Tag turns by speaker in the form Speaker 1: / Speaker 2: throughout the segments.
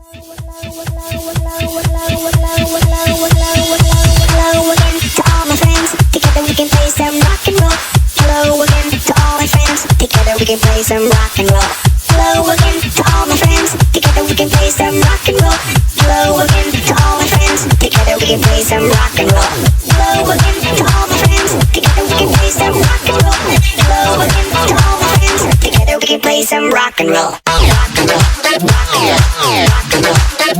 Speaker 1: Some rock and roll. Hello again to all my friends. Together we can play some rock and roll. Hello again to all my friends. Together we can play some rock and roll. Hello again to all my friends. Together we can play some rock and roll. Hello again to all my friends. Together we can play some rock and roll. Rock and roll. Rock and roll. Rock and roll. Rock and roll. Rock and roll.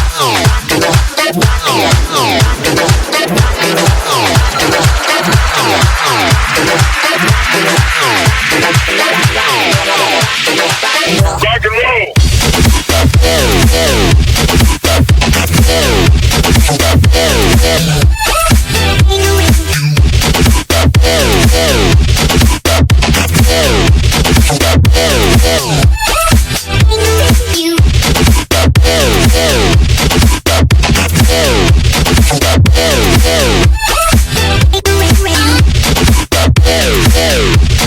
Speaker 1: Rock and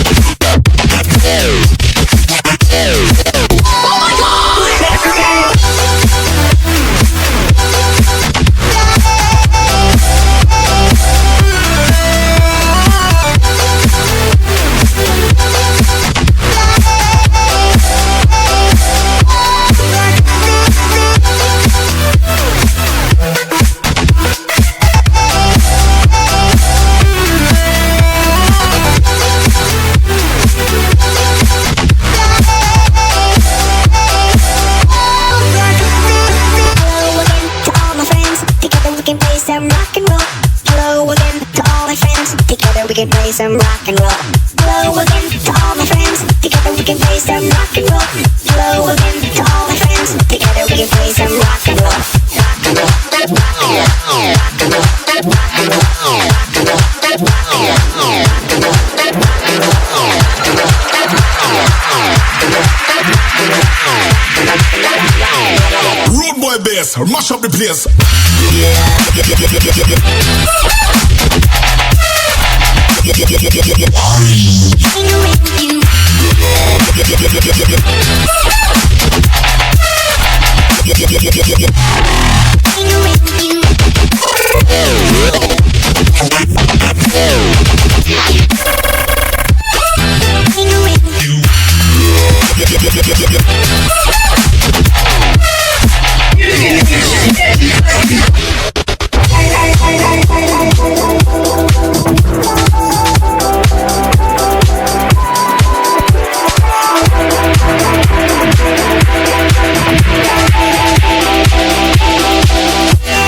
Speaker 1: roll. Rock and roll. Rock and roll. We can play some rock and roll. Hello again to all my friends. Together we can play some rock and roll. Hello again to all my friends. Together we can play some rock and roll. Rock and roll. Rock and roll. Rock and roll. Rock and roll. Rock and roll. Rock and roll. Rock and roll.
Speaker 2: Road boy bass, mash up the place.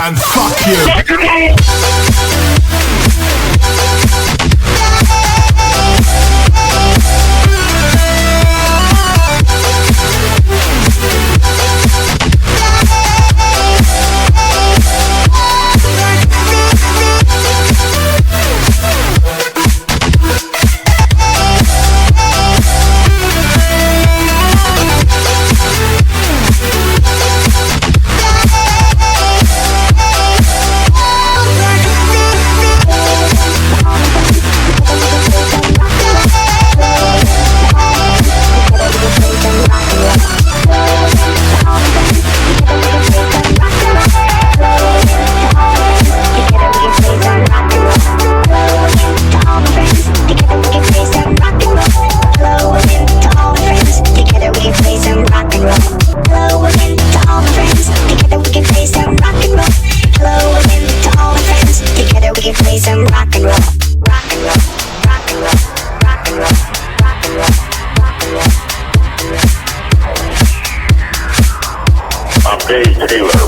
Speaker 2: And fuck you.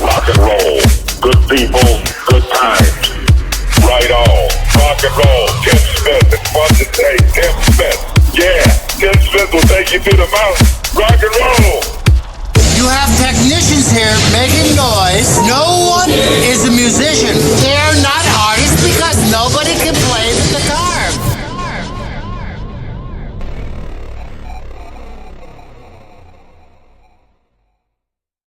Speaker 3: Rock and roll, good people, good times. Right on, rock and roll. Tim Smith, it's fun to say. Tim Smith, yeah, Tim Smith will take you to the mountain.